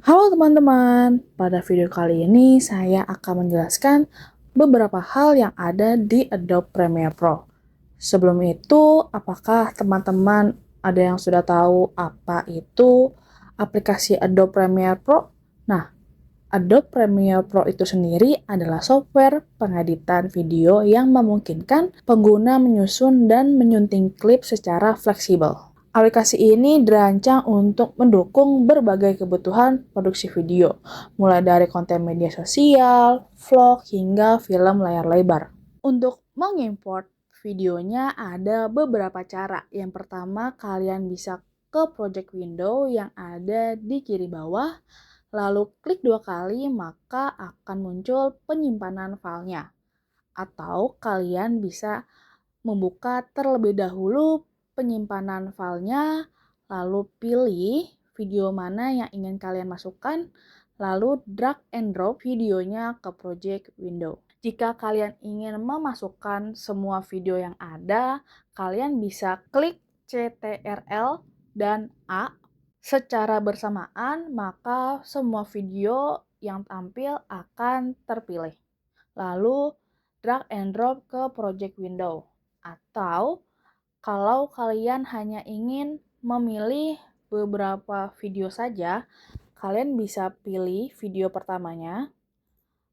Halo teman-teman, pada video kali ini saya akan menjelaskan beberapa hal yang ada di Adobe Premiere Pro. Sebelum itu, apakah teman-teman ada yang sudah tahu apa itu aplikasi Adobe Premiere Pro? Nah, Adobe Premiere Pro itu sendiri adalah software pengeditan video yang memungkinkan pengguna menyusun dan menyunting klip secara fleksibel. Aplikasi ini dirancang untuk mendukung berbagai kebutuhan produksi video, mulai dari konten media sosial, vlog, hingga film layar lebar. Untuk mengimport videonya ada beberapa cara. Yang pertama, kalian bisa ke project window yang ada di kiri bawah, lalu klik 2 kali maka akan muncul penyimpanan filenya. Atau kalian bisa membuka terlebih dahulu penyimpanan filenya, lalu pilih video mana yang ingin kalian masukkan, lalu drag and drop videonya ke project window. Jika kalian ingin memasukkan semua video yang ada, kalian bisa klik CTRL dan A secara bersamaan, maka semua video yang tampil akan terpilih. Lalu drag and drop ke project window. Atau kalau kalian hanya ingin memilih beberapa video saja, kalian bisa pilih video pertamanya,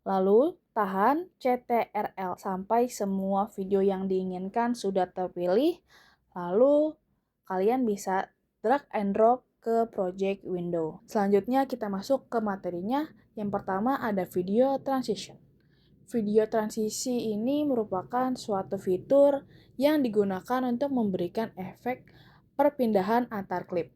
lalu tahan CTRL sampai semua video yang diinginkan sudah terpilih, lalu kalian bisa drag and drop ke project window. Selanjutnya kita masuk ke materinya. Yang pertama ada video transition. Video transisi ini merupakan suatu fitur yang digunakan untuk memberikan efek perpindahan antar klip.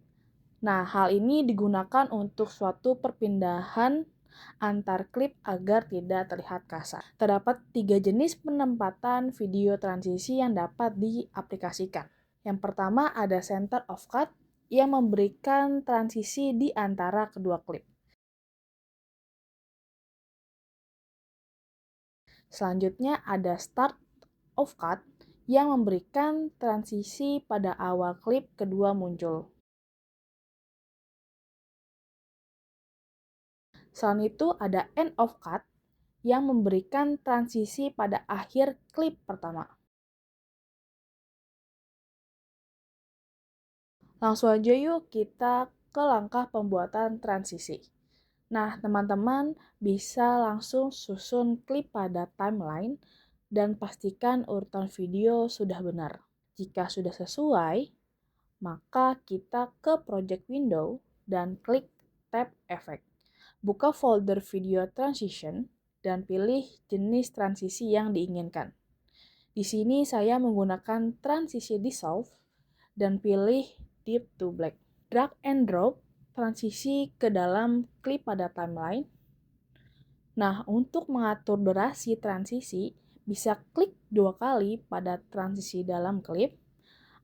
Nah, hal ini digunakan untuk suatu perpindahan antar klip agar tidak terlihat kasar. Terdapat 3 jenis penempatan video transisi yang dapat diaplikasikan. Yang pertama ada center of cut yang memberikan transisi di antara kedua klip. Selanjutnya ada start of cut yang memberikan transisi pada awal klip kedua muncul. Selain itu ada end of cut yang memberikan transisi pada akhir klip pertama. Langsung aja yuk kita ke langkah pembuatan transisi. Nah, teman-teman bisa langsung susun klip pada timeline dan pastikan urutan video sudah benar. Jika sudah sesuai, maka kita ke project window dan klik tab effect. Buka folder video transition dan pilih jenis transisi yang diinginkan. Di sini saya menggunakan transisi dissolve dan pilih deep to black. Drag and drop transisi ke dalam klip pada timeline. Nah, untuk mengatur durasi transisi, bisa klik 2 kali pada transisi dalam klip,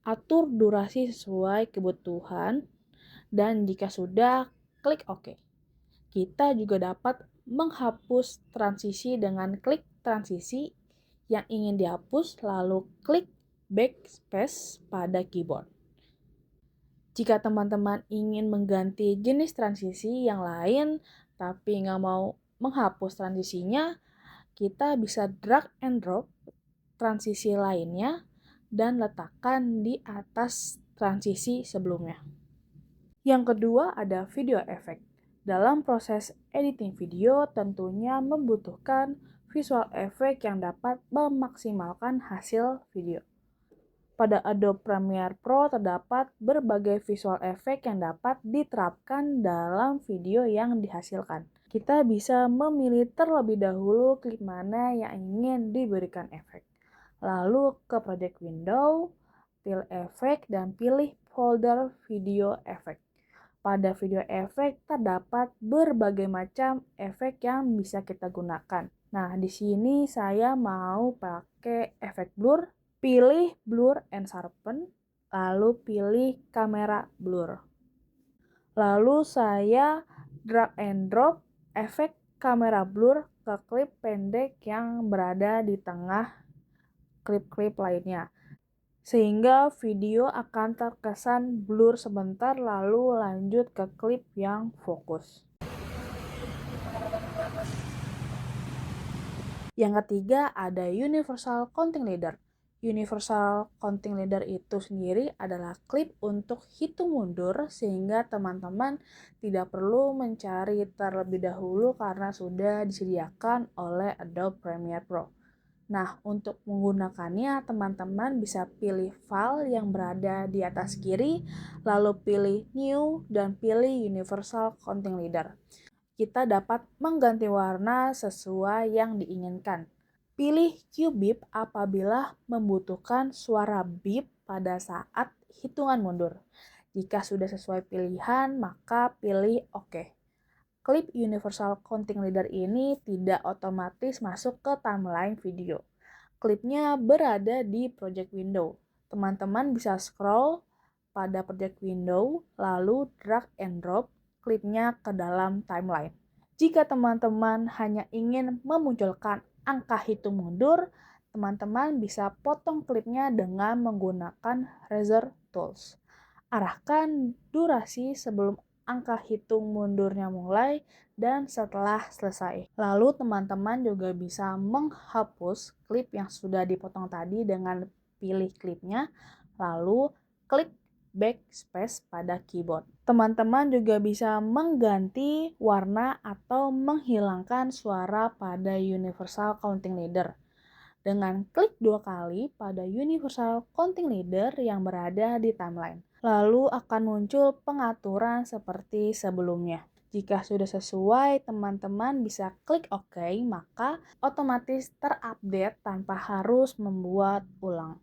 atur durasi sesuai kebutuhan, dan jika sudah, klik OK. Kita juga dapat menghapus transisi dengan klik transisi yang ingin dihapus, lalu klik backspace pada keyboard. Jika teman-teman ingin mengganti jenis transisi yang lain, tapi nggak mau menghapus transisinya, kita bisa drag and drop transisi lainnya dan letakkan di atas transisi sebelumnya. Yang kedua ada video effect. Dalam proses editing video tentunya membutuhkan visual effect yang dapat memaksimalkan hasil video. Pada Adobe Premiere Pro terdapat berbagai visual effect yang dapat diterapkan dalam video yang dihasilkan. Kita bisa memilih terlebih dahulu klip mana yang ingin diberikan efek. Lalu ke project window, pilih efek dan pilih folder video effect. Pada video efek terdapat berbagai macam efek yang bisa kita gunakan. Nah, di sini saya mau pakai efek blur. Pilih blur and sharpen, lalu pilih kamera blur. Lalu saya drag and drop efek kamera blur ke klip pendek yang berada di tengah klip-klip lainnya. Sehingga video akan terkesan blur sebentar lalu lanjut ke klip yang fokus. Yang ketiga ada Universal Counting Leader. Universal Counting Leader itu sendiri adalah klip untuk hitung mundur sehingga teman-teman tidak perlu mencari terlebih dahulu karena sudah disediakan oleh Adobe Premiere Pro. Nah, untuk menggunakannya teman-teman bisa pilih file yang berada di atas kiri, lalu pilih New dan pilih Universal Counting Leader. Kita dapat mengganti warna sesuai yang diinginkan. Pilih cue beep apabila membutuhkan suara beep pada saat hitungan mundur. Jika sudah sesuai pilihan, maka pilih OK. Klip Universal Counting Leader ini tidak otomatis masuk ke timeline video. Klipnya berada di project window. Teman-teman bisa scroll pada project window, lalu drag and drop klipnya ke dalam timeline. Jika teman-teman hanya ingin memunculkan angka hitung mundur, teman-teman bisa potong klipnya dengan menggunakan Razor Tools. Arahkan durasi sebelum angka hitung mundurnya mulai dan setelah selesai. Lalu teman-teman juga bisa menghapus klip yang sudah dipotong tadi dengan pilih klipnya, lalu klik backspace pada keyboard. Teman-teman juga bisa mengganti warna atau menghilangkan suara pada Universal Counting Leader dengan klik 2 kali pada Universal Counting Leader yang berada di timeline. Lalu akan muncul pengaturan seperti sebelumnya. Jika sudah sesuai, teman-teman bisa klik OK, maka otomatis terupdate tanpa harus membuat ulang.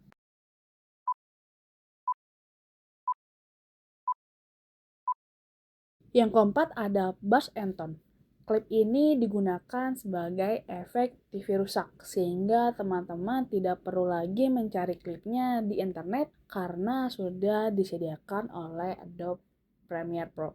Yang keempat ada Buzz and Tone. Klip ini digunakan sebagai efek TV rusak, sehingga teman-teman tidak perlu lagi mencari klipnya di internet karena sudah disediakan oleh Adobe Premiere Pro.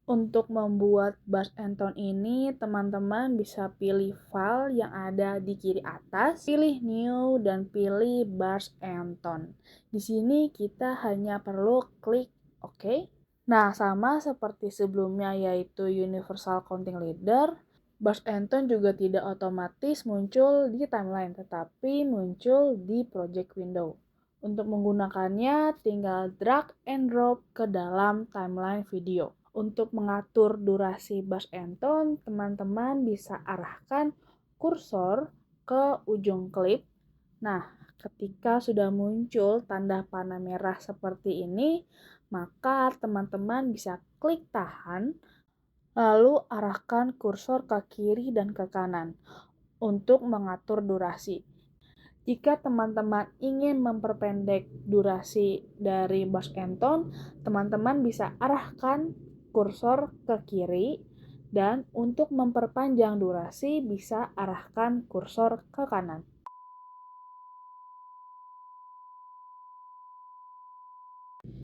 Untuk membuat Buzz and Tone ini, teman-teman bisa pilih file yang ada di kiri atas, pilih New, dan pilih Buzz and Tone. Di sini kita hanya perlu klik OK. Nah, sama seperti sebelumnya yaitu Universal Counting Leader, Buzz and Tone juga tidak otomatis muncul di timeline, tetapi muncul di project window. Untuk menggunakannya, tinggal drag and drop ke dalam timeline video. Untuk mengatur durasi Buzz and Tone, teman-teman bisa arahkan kursor ke ujung klip. Nah, ketika sudah muncul tanda panah merah seperti ini, maka teman-teman bisa klik tahan, lalu arahkan kursor ke kiri dan ke kanan untuk mengatur durasi. Jika teman-teman ingin memperpendek durasi dari Buzz and Tone, teman-teman bisa arahkan kursor ke kiri, dan untuk memperpanjang durasi bisa arahkan kursor ke kanan.